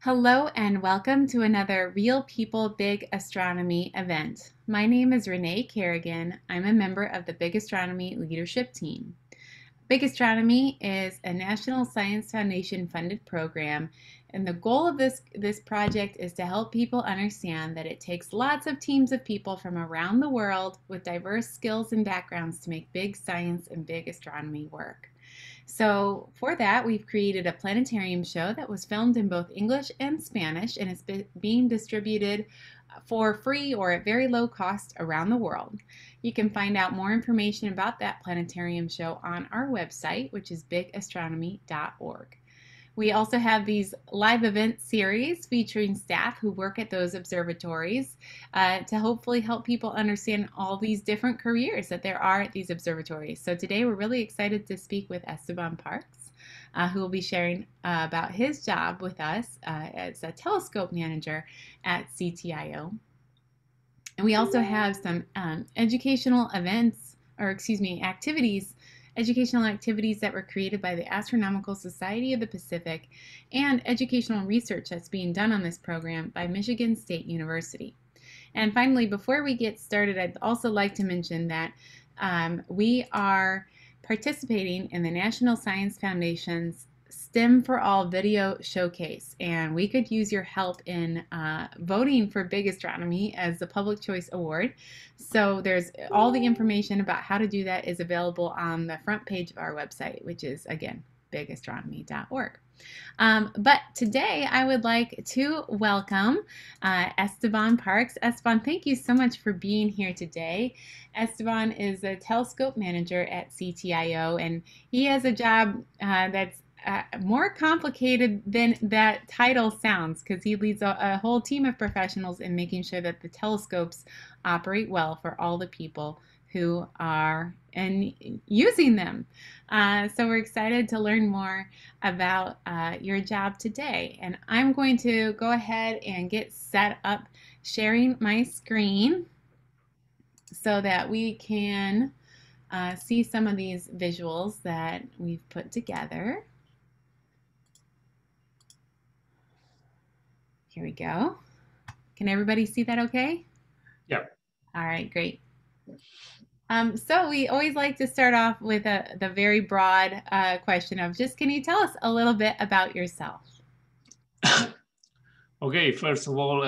Hello and welcome to another Real People Big Astronomy event. My name is Renee Kerrigan. I'm a member of the Big Astronomy leadership team. Big Astronomy is a National Science Foundation funded program, and the goal of this project is to help people understand that it takes lots of teams of people from around the world with diverse skills and backgrounds to make big science and big astronomy work. So for that, we've created a planetarium show that was filmed in both English and Spanish, and it's being distributed for free or at very low cost around the world. You can find out more information about that planetarium show on our website, which is bigastronomy.org. We also have these live event series featuring staff who work at those observatories to hopefully help people understand all these different careers that there are at these observatories. So today we're really excited to speak with Esteban Parkes, who will be sharing about his job with us as a telescope manager at CTIO. And we also have some educational activities that were created by the Astronomical Society of the Pacific and educational research that's being done on this program by Michigan State University. And finally, before we get started, I'd also like to mention that we are participating in the National Science Foundation's STEM for All video showcase, and we could use your help in voting for Big Astronomy as the Public Choice Award. So there's all the information about how to do that is available on the front page of our website, which is, again, bigastronomy.org. But today I would like to welcome Esteban Parkes. Esteban, thank you so much for being here today. Esteban is a telescope manager at CTIO, and he has a job that's more complicated than that title sounds, because he leads a whole team of professionals in making sure that the telescopes operate well for all the people who are using them. So we're excited to learn more about your job today. And I'm going to go ahead and get set up sharing my screen so that we can see some of these visuals that we've put together. Here we go. Can everybody see that okay? Yeah. All right, great. So we always like to start off with the very broad question of just, can you tell us a little bit about yourself? Okay, first of all,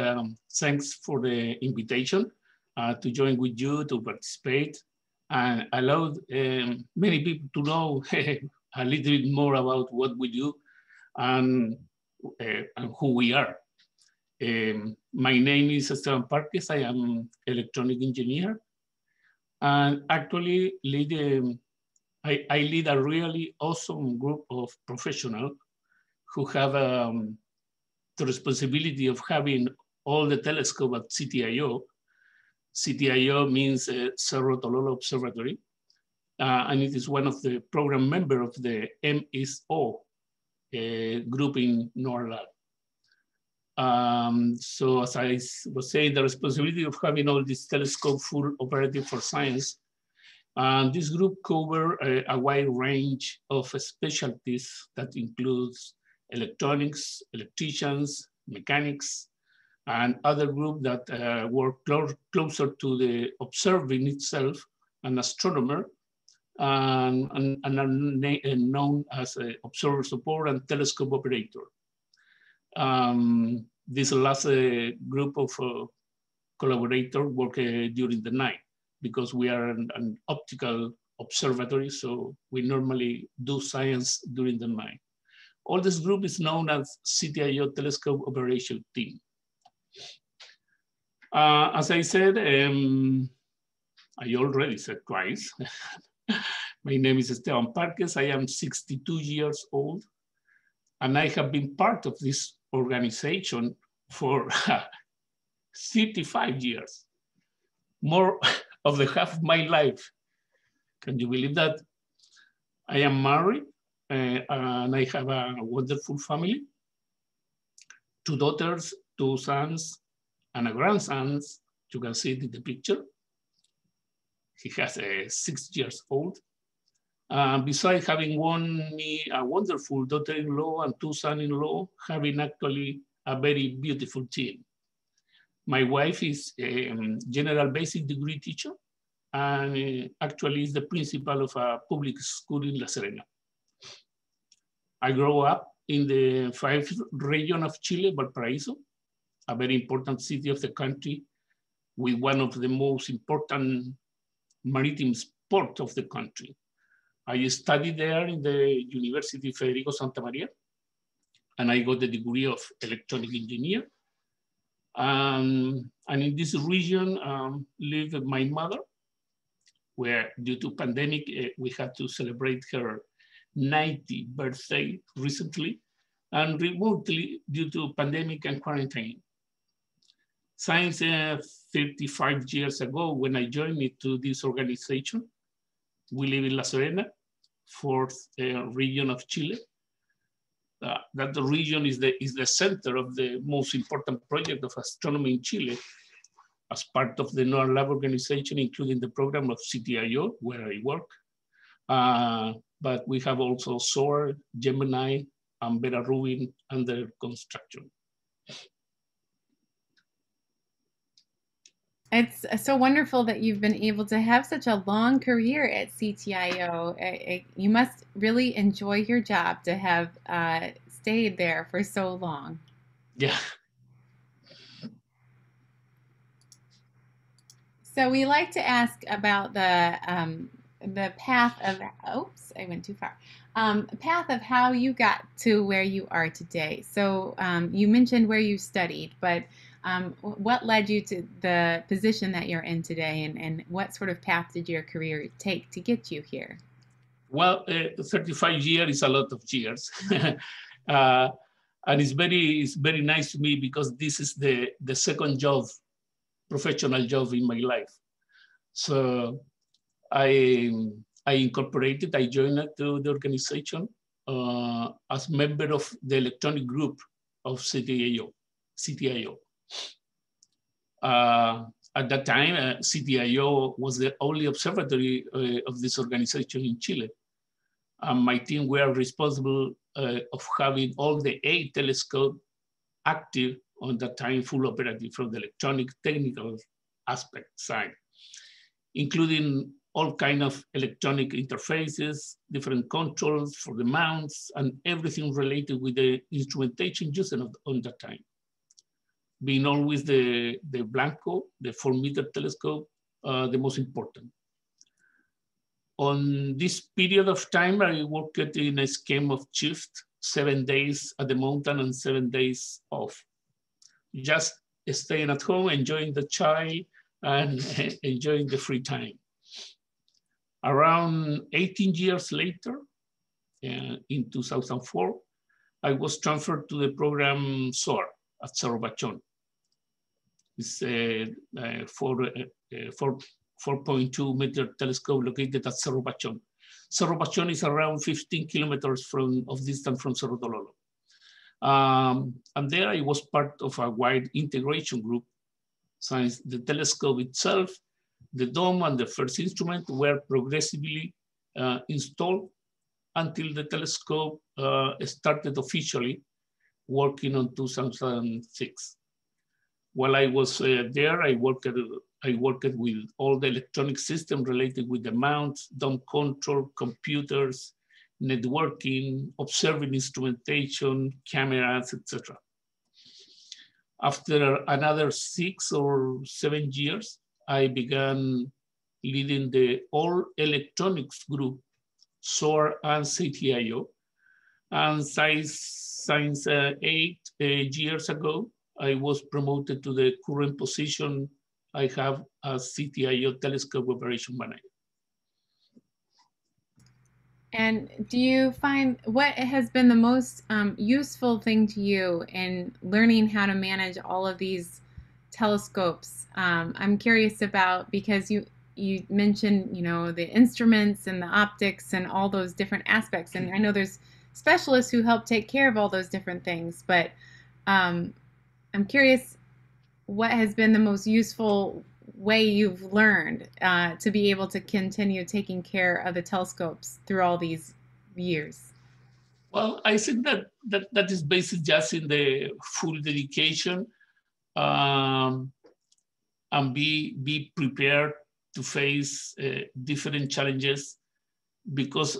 thanks for the invitation to join with you to participate and allow many people to know a little bit more about what we do and who we are. My name is Esteban Parkes. I am electronic engineer, and actually I lead a really awesome group of professionals who have the responsibility of having all the telescope at CTIO. CTIO means Cerro Tololo Observatory, and it is one of the program member of the MSO group in NORLAB. So as I was saying, the responsibility of having all this telescope full operative for science, this group cover a wide range of specialties that includes electronics, electricians, mechanics, and other group that work closer to the observing itself, an astronomer, and are known as observer support and telescope operator. This last group of collaborators work during the night because we are an optical observatory, so we normally do science during the night. All this group is known as CTIO Telescope Operation Team. As I said, I already said twice. My name is Esteban Parkes. I am 62 years old, and I have been part of this organization for 35 years, more of the half of my life. Can you believe that? I am married, and I have a wonderful family, 2 daughters, 2 sons, and a grandson. You can see it in the picture. He has 6 years old. Besides having won me a wonderful daughter-in-law and 2 sons-in-law, having actually a very beautiful team. My wife is a general basic degree teacher and actually is the principal of a public school in La Serena. I grew up in the 5th region of Chile, Valparaiso, a very important city of the country with one of the most important maritime ports of the country. I studied there in the University Federico Santa Maria, and I got the degree of electronic engineer. And in this region lived my mother, where due to pandemic, we had to celebrate her 90th birthday recently, and remotely due to pandemic and quarantine. Since 35 years ago, when I joined it to this organization, we live in La Serena, 4th region of Chile. That the region is the center of the most important project of astronomy in Chile, as part of the non-lab organization, including the program of CTIO, where I work. But we have also SOAR, Gemini, and Vera Rubin under construction. It's so wonderful that you've been able to have such a long career at CTIO. You must really enjoy your job to have stayed there for so long. Yeah. So we like to ask about the path of, oops, I went too far. Path of how you got to where you are today. So you mentioned where you studied, but what led you to the position that you're in today, and what sort of path did your career take to get you here? Well, 35 years is a lot of years. And it's very nice to me because this is the second job, professional job in my life. So I joined to the organization as member of the electronic group of CTIO. At that time, CTIO was the only observatory of this organization in Chile. My team were responsible of having all the 8 telescopes active on that time, full operative from the electronic technical aspect side, including all kind of electronic interfaces, different controls for the mounts, and everything related with the instrumentation used on that time. Being always the Blanco, the 4-meter telescope, the most important. On this period of time, I worked in a scheme of shift, 7 days at the mountain and 7 days off. Just staying at home, enjoying the child and enjoying the free time. Around 18 years later, in 2004, I was transferred to the program SOAR at Cerro Bachón. It's a 4.2 meter telescope located at Cerro Bachón. Cerro Bachón is around 15 kilometers of distance from Cerro Tololo. And there I was part of a wide integration group, since the telescope itself, the dome and the first instrument were progressively installed until the telescope started officially working on 2006. While I was there, I worked with all the electronic systems related with the mounts, dome control, computers, networking, observing instrumentation, cameras, etc. After another 6 or 7 years, I began leading the all electronics group, SOAR and CTIO. And since 8 years ago, I was promoted to the current position I have as CTIO Telescope Operation Manager. And do you find, what has been the most useful thing to you in learning how to manage all of these telescopes? I'm curious about, because you mentioned, the instruments and the optics and all those different aspects. And I know there's specialists who help take care of all those different things, but I'm curious what has been the most useful way you've learned to be able to continue taking care of the telescopes through all these years. Well, I think that is based just in the full dedication, um, and be prepared to face different challenges, because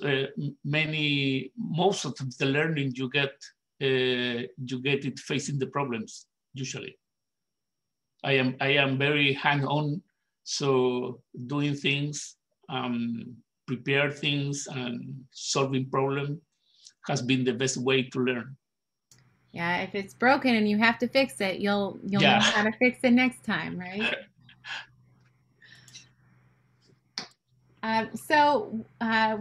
most of the learning you get it facing the problems usually. I am very hands-on, so doing things, prepare things, and solving problems has been the best way to learn. Yeah, if it's broken and you have to fix it, you'll Yeah. know how to fix it next time, right?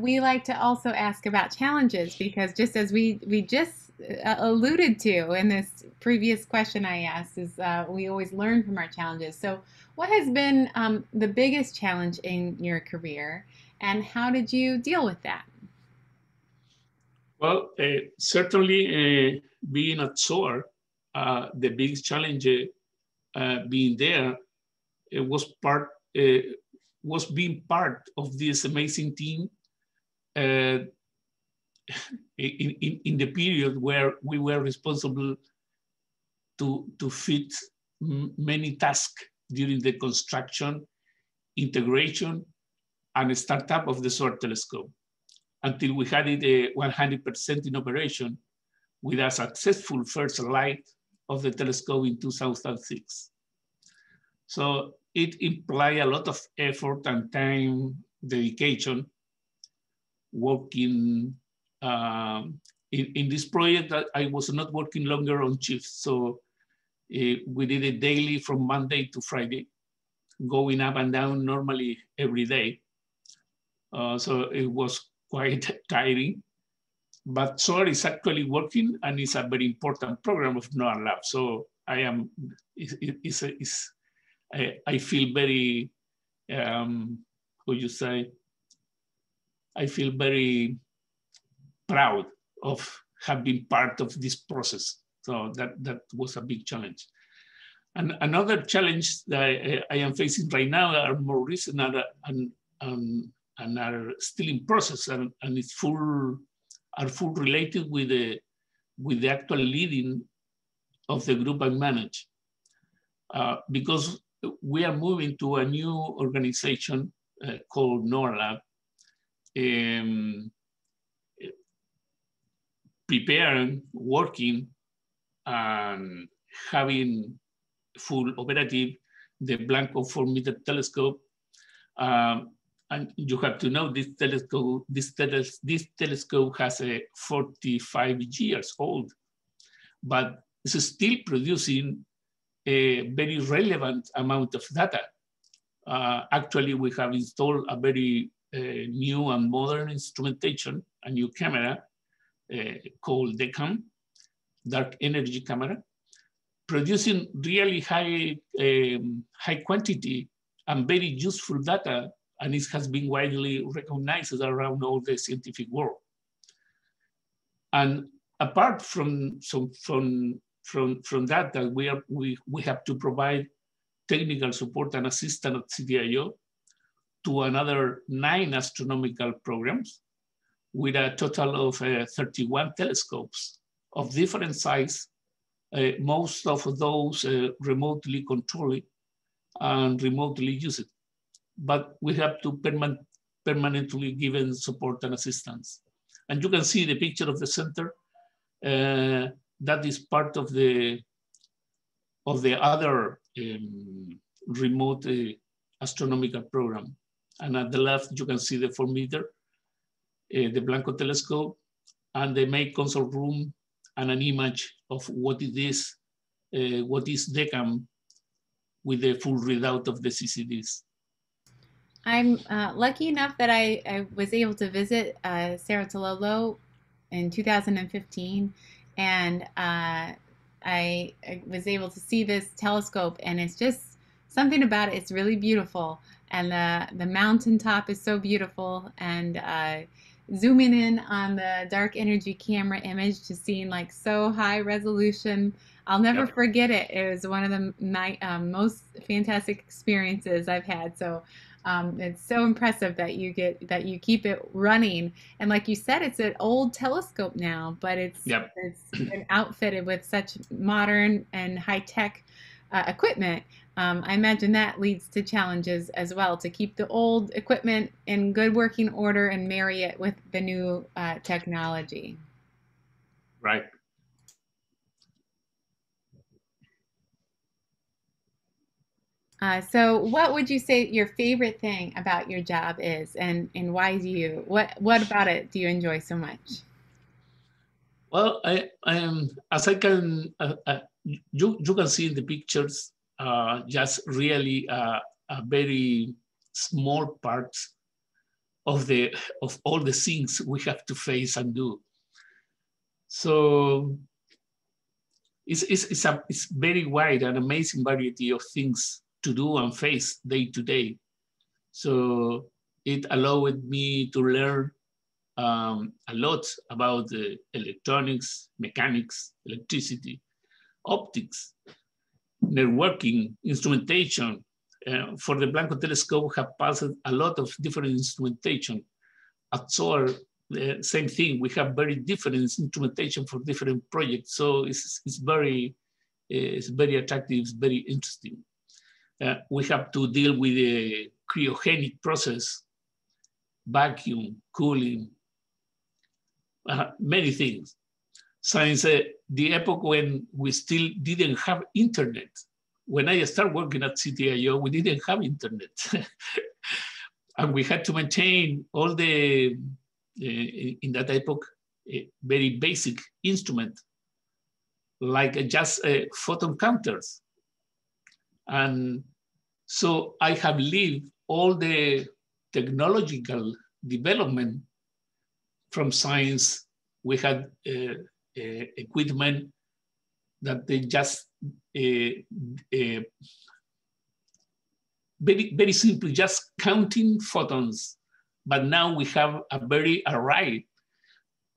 We like to also ask about challenges, because just as we just alluded to in this previous question I asked, is we always learn from our challenges. So what has been the biggest challenge in your career, and how did you deal with that? Well, certainly being at SOAR, the biggest challenge being there, it was being part of this amazing team uh, in the period where we were responsible to fit many tasks during the construction, integration, and startup of the SOAR telescope, until we had it 100% in operation with a successful first light of the telescope in 2006. So it implied a lot of effort and time, dedication, working in this project. That I was not working longer on shifts, so we did it daily from Monday to Friday, going up and down normally every day. So it was quite tiring. But SOAR is actually working, and it's a very important program of NOAA Lab. So I feel very, how you say, I feel very proud of have been part of this process. So that was a big challenge. And another challenge that I am facing right now are more recent and are still in process, and it's are full related with the actual leading of the group I manage. Because we are moving to a new organization called NOAA Lab, preparing, working, and having full operative the Blanco 4-meter telescope. And you have to know this telescope has a 45 years old, but it's still producing a very relevant amount of data. Actually, we have installed a very new and modern instrumentation, a new camera called DECam, dark energy camera, producing really high quantity and very useful data, and it has been widely recognized around all the scientific world. And apart from that we have to provide technical support and assistance at CTIO to another 9 astronomical programs with a total of 31 telescopes of different size, most of those remotely controlled and remotely used. But we have to permanently give support and assistance. And you can see the picture of the center. That is part of the other remote astronomical program. And at the left, you can see the 4-meter, the Blanco Telescope, and the main console room, and an image of what it is, what is DECam, with the full readout of the CCDs. I'm lucky enough that I was able to visit Cerro Tololo in 2015, and I was able to see this telescope, and it's just something about it. It's really beautiful, and the mountaintop is so beautiful, and zooming in on the dark energy camera image, just seeing like so high resolution. I'll never forget it. It was one of the most fantastic experiences I've had. So It's so impressive that you keep it running. And like you said, it's an old telescope now, but Yep. it's been outfitted with such modern and high tech equipment. I imagine that leads to challenges as well to keep the old equipment in good working order and marry it with the new technology. Right. So what would you say your favorite thing about your job is, and why what about it do you enjoy so much? Well, I am, as I can, you can see in the pictures, just really a very small part of all the things we have to face and do. So it's very wide and amazing variety of things to do and face day to day. So it allowed me to learn a lot about electronics, mechanics, electricity, optics, networking, instrumentation. For the Blanco Telescope, have passed a lot of different instrumentation. At SOAR, the same thing. We have very different instrumentation for different projects. So it's very attractive, it's very interesting. We have to deal with the cryogenic process, vacuum, cooling, many things. Since the epoch when we still didn't have internet. When I started working at CTIO, we didn't have internet. And we had to maintain all the, in that epoch, very basic instrument, like just photon counters. And so I have lived all the technological development from science. We had equipment that they just very simply just counting photons. But now we have a very array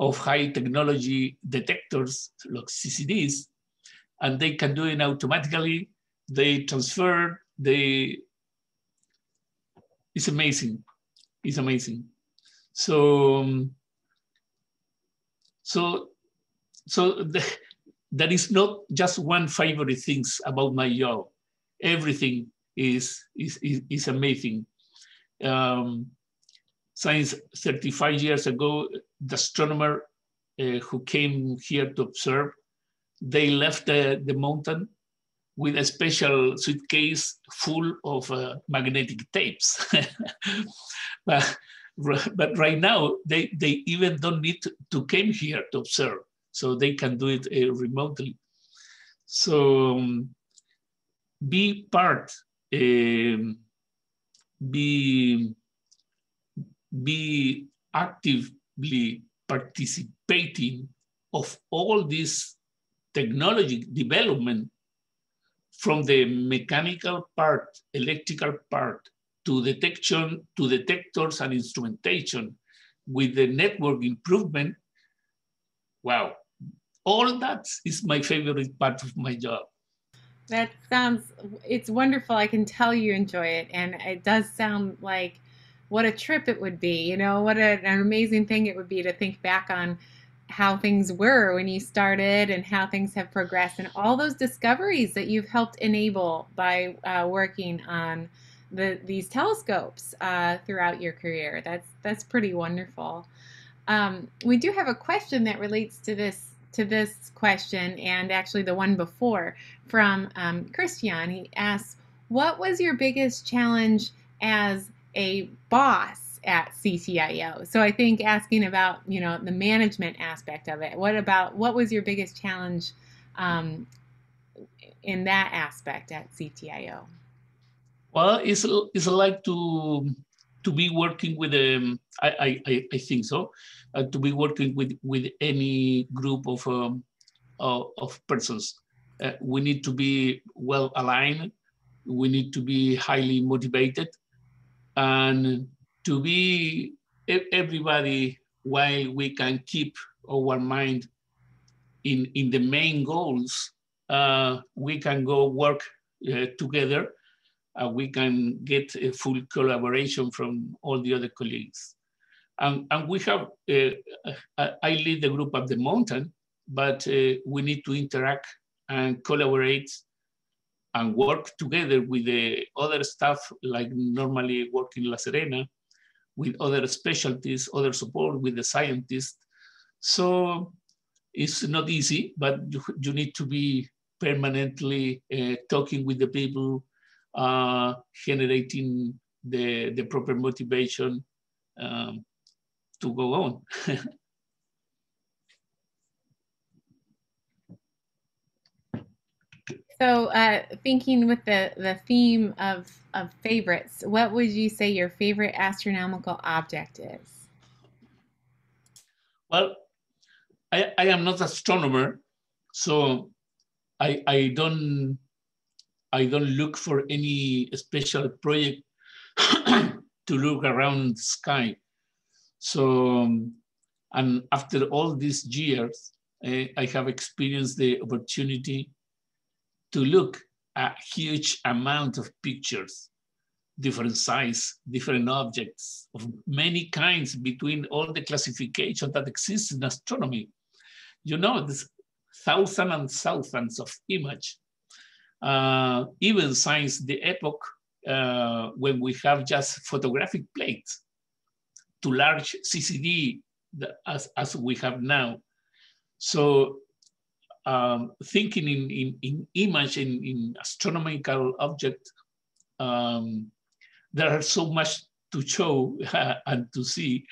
of high technology detectors, like CCDs, and they can do it automatically. They transfer, it's amazing. It's amazing. So, that is not just one favorite things about my job. Everything is amazing. Since 35 years ago, the astronomer who came here to observe, they left the mountain with a special suitcase full of magnetic tapes. but right now, they even don't need to come here to observe. So they can do it remotely. So be part, be actively participating of all this technology development, from the mechanical part, electrical part, to detection, to detectors and instrumentation, with the network improvement. Wow, all that is my favorite part of my job. It's wonderful. I can tell you enjoy it. And it does sound like what a trip it would be. You know, what an amazing thing it would be to think back on how things were when you started and how things have progressed and all those discoveries that you've helped enable by working on these telescopes throughout your career. That's pretty wonderful. We do have a question that relates to this question, and actually the one before, from Christian. He asks, what was your biggest challenge as a boss at CTIO? So I think asking about, you know, the management aspect of it. What was your biggest challenge in that aspect at CTIO? Well, it's like to be working with I think so, to be working with any group of persons. We need to be well aligned. We need to be highly motivated, and to be everybody, while we can keep our mind in the main goals, we can go work together we can get a full collaboration from all the other colleagues. And we have, I lead the group at the mountain, but we need to interact and collaborate and work together with the other staff, like normally work in La Serena, with other specialties, other support with the scientists. So it's not easy, but you need to be permanently talking with the people, generating the proper motivation to go on. So thinking with the theme of favorites, what would you say your favorite astronomical object is? Well, I am not an astronomer, so I don't look for any special project to look around the sky. So, and after all these years, I have experienced the opportunity to look at huge amount of pictures, different size, different objects of many kinds between all the classification that exists in astronomy. You know, there's thousands and thousands of images. Even since the epoch when we have just photographic plates to large CCD as we have now. So thinking in image, in astronomical object, there are so much to show and to see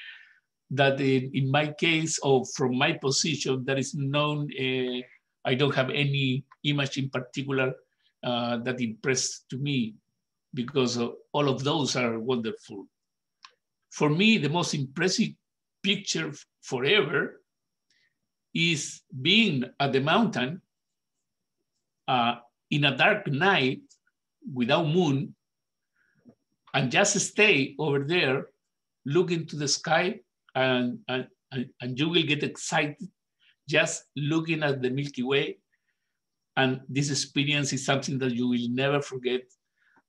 that in my case, or from my position, there is known, I don't have any image in particular that impressed to me, because all of those are wonderful. For me, the most impressive picture forever is being at the mountain in a dark night without moon, and just stay over there, look into the sky, and you will get excited just looking at the Milky Way. And this experience is something that you will never forget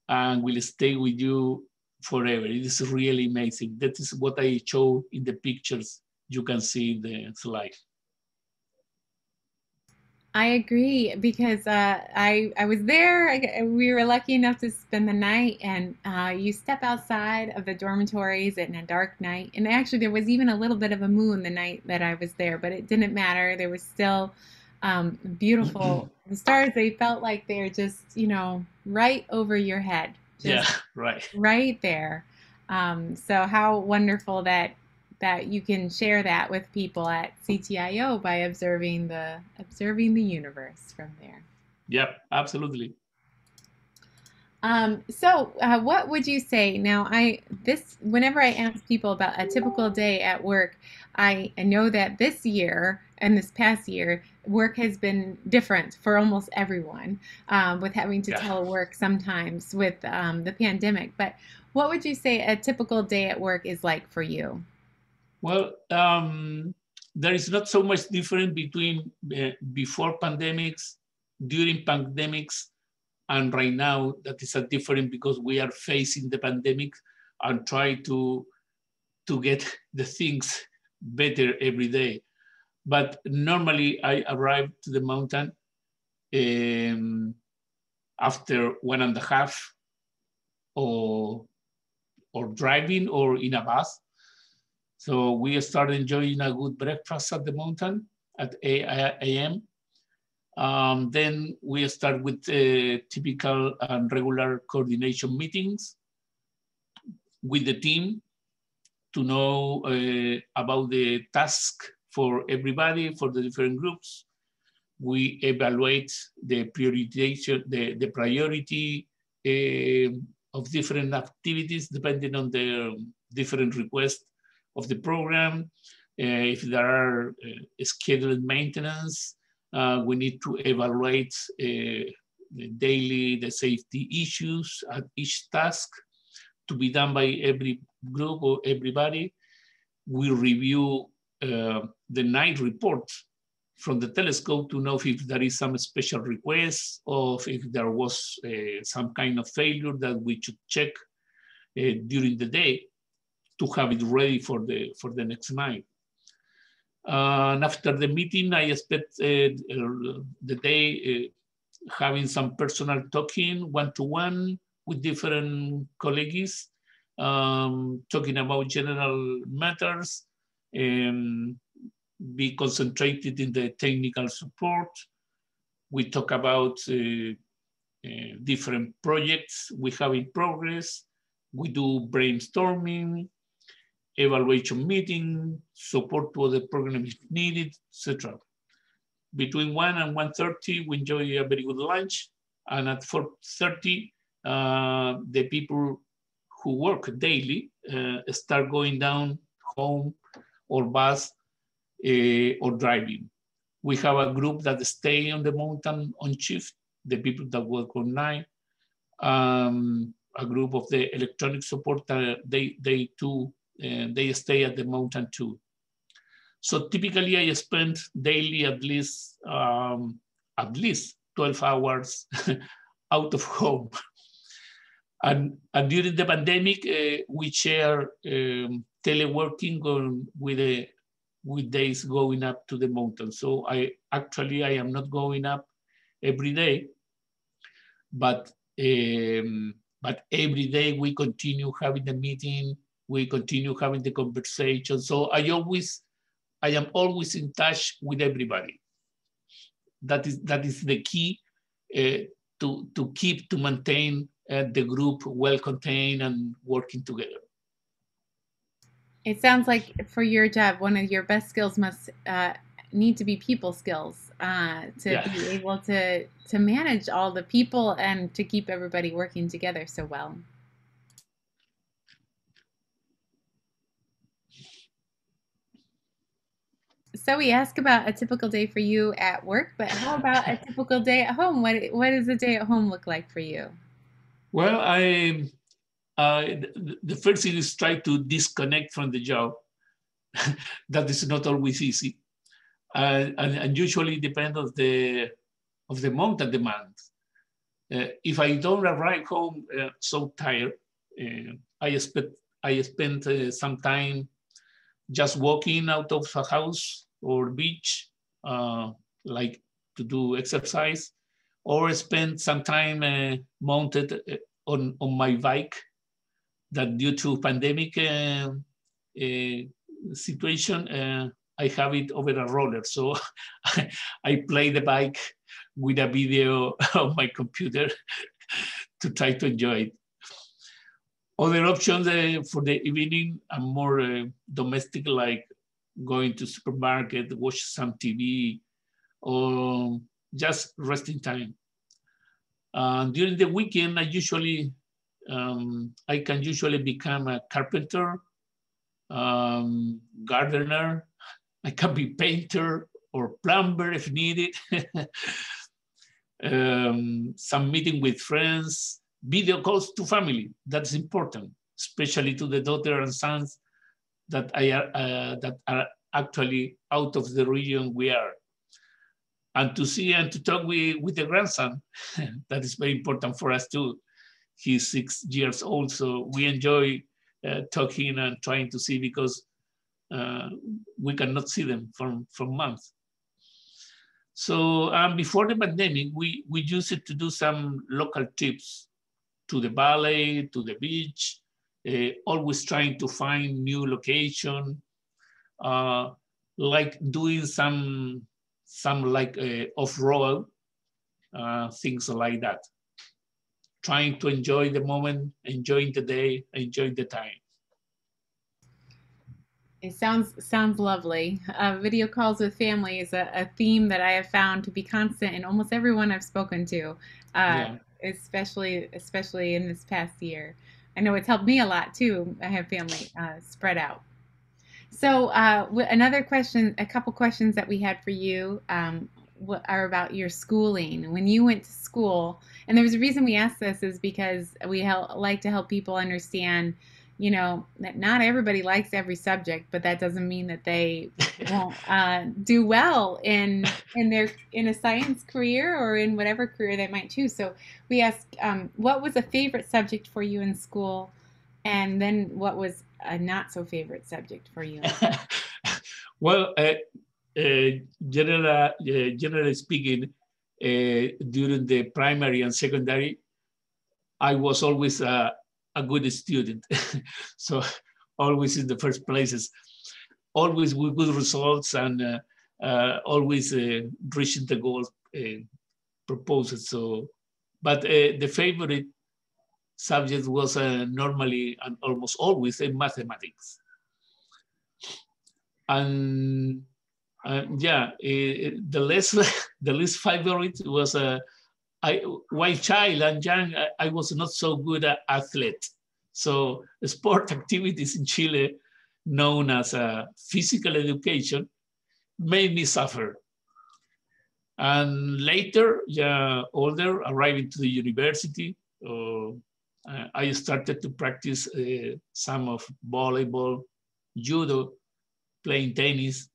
and will stay with you forever. It is really amazing. That is what I show in the pictures you can see in the slide. I agree, because I was there. We were lucky enough to spend the night, and you step outside of the dormitories in a dark night. And actually, there was even a little bit of a moon the night that I was there, but it didn't matter. There was still beautiful. The stars, they felt like they're just, right over your head. Just right there. So how wonderful that you can share that with people at CTIO by observing the universe from there. Yep, absolutely. So what would you say now? Whenever I ask people about a typical day at work, I know that this year and this past year, work has been different for almost everyone, with having to telework sometimes with the pandemic. But what would you say a typical day at work is like for you? Well, there is not so much difference between before pandemics, during pandemics, and right now. That is a different, because we are facing the pandemic and try to get the things better every day. But normally I arrive to the mountain after 1.5 or driving or in a bus. So we start enjoying a good breakfast at the mountain at 8 a.m. Then we start with typical and regular coordination meetings with the team to know about the task for everybody, for the different groups. We evaluate the prioritization, the priority of different activities depending on the different requests of the program. If there are scheduled maintenance, we need to evaluate daily the safety issues at each task to be done by every group or everybody. We review the night report from the telescope to know if there is some special request or if there was some kind of failure that we should check during the day to have it ready for the next night. And after the meeting, I spent the day having some personal talking one-to-one with different colleagues, talking about general matters, be concentrated in the technical support. We talk about different projects we have in progress. We do brainstorming, evaluation meeting, support to other programs if needed, etc. Between 1 and 1:30, we enjoy a very good lunch. And at 4:30, the people who work daily start going down home or bus or driving. We have a group that stay on the mountain on shift, the people that work on night. A group of the electronic support, they stay at the mountain too. So typically I spend daily at least 12 hours out of home. And during the pandemic, we share teleworking with days going up to the mountain. So I am not going up every day, but every day we continue having the meeting, we continue having the conversation. So I am always in touch with everybody. That is the key to maintain the group well contained and working together. It sounds like for your job, one of your best skills must need to be people skills to be able to manage all the people and to keep everybody working together so well. So we ask about a typical day for you at work, but how about a typical day at home? What does a day at home look like for you? Well, the first thing is try to disconnect from the job. That is not always easy, and usually depend of the month and the month. If I don't arrive home so tired, I spend some time just walking out of a house or beach, like to do exercise, or spend some time mounted on my bike. That due to pandemic situation, I have it over a roller. So I play the bike with a video on my computer to try to enjoy it. Other options for the evening are more domestic, like going to supermarket, watch some TV, or just resting time. During the weekend, I can usually become a carpenter, gardener. I can be painter or plumber if needed. Some meeting with friends, video calls to family. That's important, especially to the daughter and sons that are actually out of the region we are. And to see and to talk with the grandson, that is very important for us too. He's 6 years old, so we enjoy talking and trying to see, because we cannot see them from months. So before the pandemic, we used it to do some local trips to the valley, to the beach, always trying to find new location, like doing some like off-road, things like that. Trying to enjoy the moment, enjoying the day, enjoying the time. It sounds lovely. Video calls with family is a theme that I have found to be constant in almost everyone I've spoken to, especially in this past year. I know it's helped me a lot too. I have family spread out. So another question, a couple questions that we had for you are about your schooling. When you went to school, and there was a reason we asked this, is because we like to help people understand you know, that not everybody likes every subject, but that doesn't mean that they won't do well in a science career or in whatever career they might choose. So we asked, what was a favorite subject for you in school, and then what was a not so favorite subject for you in school? Well, generally speaking, during the primary and secondary, I was always a good student. So always in the first places, always with good results, and always reaching the goals proposed. So, but the favorite subject was normally and almost always mathematics. And yeah, the less the least favorite was while child and young, I was not so good at athlete. So sport activities in Chile, known as physical education, made me suffer. And later, yeah, older, arriving to the university, I started to practice some of volleyball, judo, playing tennis,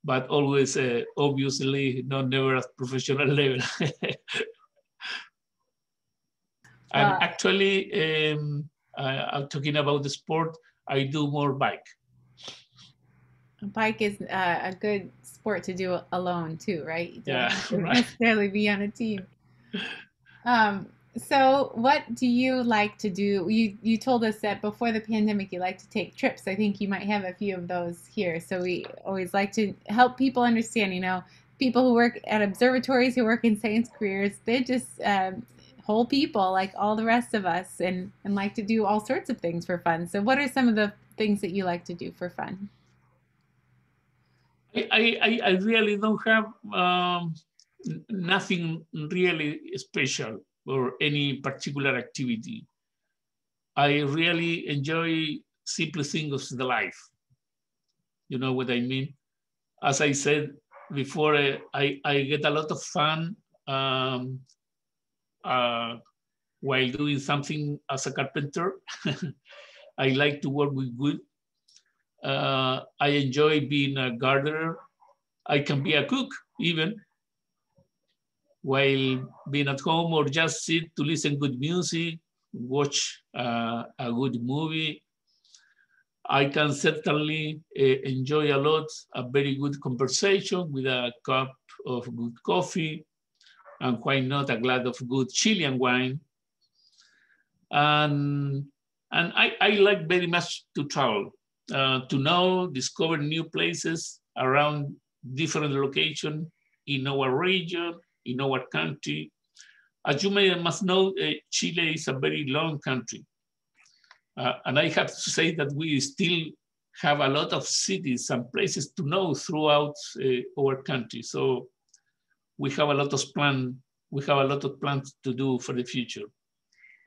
but always, obviously, not never at professional level. And Well, actually, I'm talking about the sport, I do more bike. bike is a good sport to do alone too, right? You don't Yeah, have to right. necessarily be on a team. Um, so what do you like to do? You told us that before the pandemic you like to take trips. I think you might have a few of those here. So we always like to help people understand, you know, people who work at observatories, who work in science careers, they're just whole people like all the rest of us and like to do all sorts of things for fun. So what are some of the things that you like to do for fun? I really don't have nothing really special or any particular activity. I really enjoy simple things of the life. You know what I mean? As I said before, I get a lot of fun um, uh, while doing something as a carpenter. I like to work with wood. I enjoy being a gardener. I can be a cook even while being at home, or just sit to listen good music, watch a good movie. I can certainly enjoy a lot a very good conversation with a cup of good coffee, and why not a glass of good Chilean wine. And, and I like very much to travel, to know, discover new places around different locations in our region, in our country. As you must know, Chile is a very long country. And I have to say that we still have a lot of cities and places to know throughout our country. So we have a lot of plans to do for the future.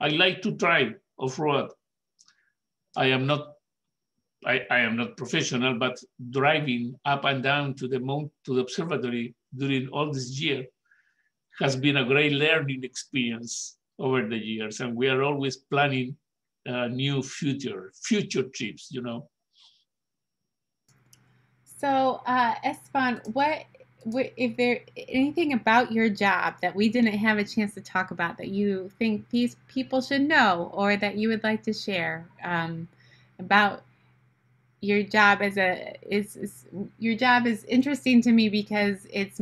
I like to drive off-road. I am not I am not professional, but driving up and down to the observatory during all this year has been a great learning experience over the years, and we are always planning new future trips. You know. So, Esteban, what, if there anything about your job that we didn't have a chance to talk about that you think these people should know, or that you would like to share about your job as is your job is interesting to me because it's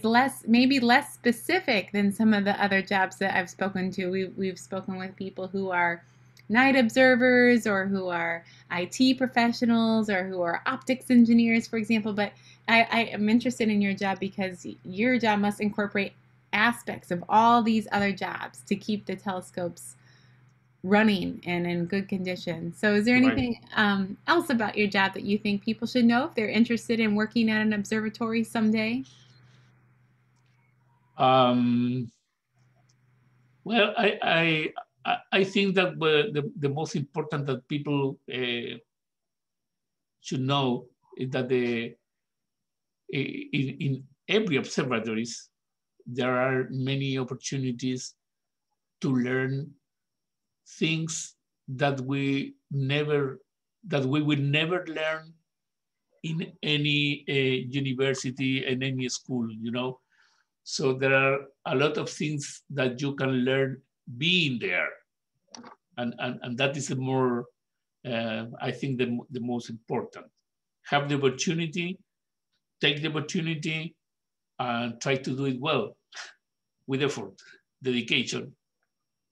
less, maybe less specific than some of the other jobs that I've spoken to. We've spoken with people who are night observers or who are IT professionals or who are optics engineers, for example. But I am interested in your job because your job must incorporate aspects of all these other jobs to keep the telescopes running and in good condition. So, is there Right. anything else about your job that you think people should know if they're interested in working at an observatory someday? Um, well, I think that the most important that people should know is that in every observatories there are many opportunities to learn things that we will never learn in any university and any school, you know. So there are a lot of things that you can learn being there. And that is the more, I think, the most important. Have the opportunity, take the opportunity, and try to do it well, with effort, dedication,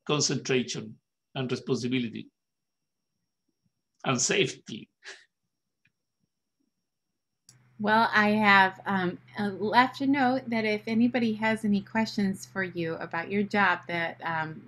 concentration, and responsibility, and safety. Well, I have left a note that if anybody has any questions for you about your job, that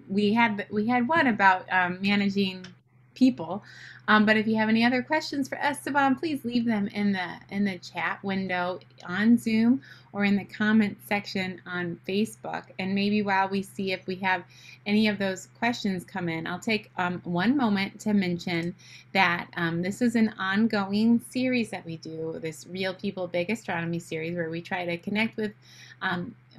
we had one about managing people, but if you have any other questions for Esteban, please leave them in the chat window on Zoom or in the comment section on Facebook. And maybe while we see if we have any of those questions come in, I'll take one moment to mention that this is an ongoing series that we do, this Real People Big Astronomy series, where we try to connect with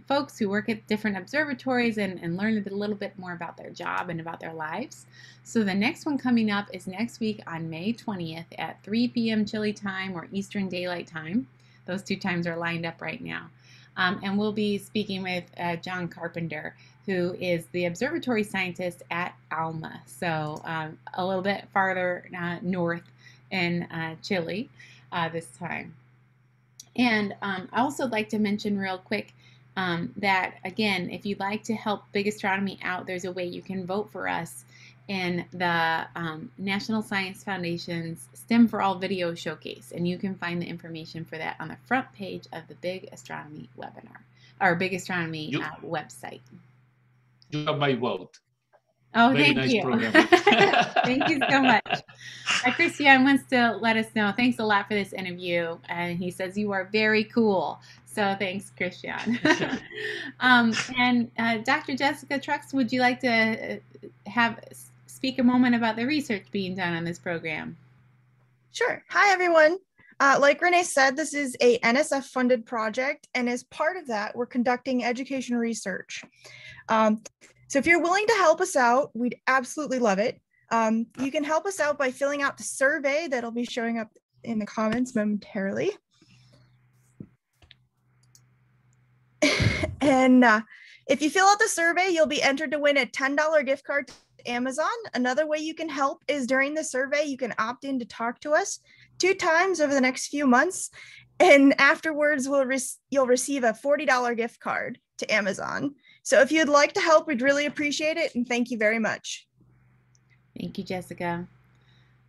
folks who work at different observatories and learn a little bit more about their job and about their lives. So the next one coming up is next week on May 20th at 3 p.m. Chile time or Eastern Daylight Time. Those two times are lined up right now. And we'll be speaking with John Carpenter, who is the observatory scientist at ALMA, so a little bit farther north in Chile this time. And I also like to mention real quick that, again, if you'd like to help Big Astronomy out, there's a way you can vote for us in the National Science Foundation's STEM for All video showcase, and you can find the information for that on the front page of the Big Astronomy webinar, or Big Astronomy website. You have my vote. Oh, Very thank nice you. Program. Thank you so much. Christian wants to let us know, thanks a lot for this interview. And he says, you are very cool. So thanks, Christian. And Dr. Jessica Trucks, would you like to speak a moment about the research being done on this program? Sure. Hi, everyone. Like Renee said, this is a NSF-funded project, and as part of that, we're conducting education research. So if you're willing to help us out, we'd absolutely love it. You can help us out by filling out the survey that'll be showing up in the comments momentarily. And if you fill out the survey, you'll be entered to win a $10 gift card to Amazon. Another way you can help is during the survey, you can opt in to talk to us 2 times over the next few months. And afterwards, you'll receive a $40 gift card to Amazon. So if you'd like to help, we'd really appreciate it. And thank you very much. Thank you, Jessica.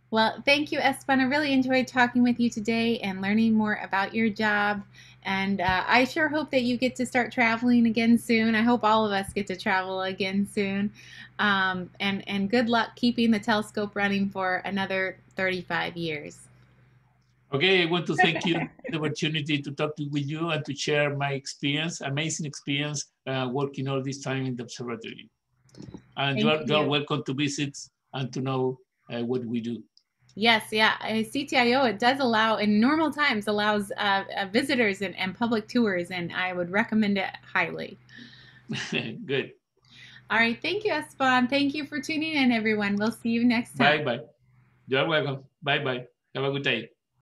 Well, thank you, Esteban. I really enjoyed talking with you today and learning more about your job. And I sure hope that you get to start traveling again soon. I hope all of us get to travel again soon. And good luck keeping the telescope running for another 35 years. Okay, I want to thank you for the opportunity to talk with you and to share my experience, amazing experience working all this time in the observatory. And you are welcome to visit and to know what we do. Yes, yeah. CTIO, it does allow, in normal times, allows visitors and public tours, and I would recommend it highly. Good. All right. Thank you, Esteban. Thank you for tuning in, everyone. We'll see you next time. Bye-bye. You're welcome. Bye-bye. Have a good day.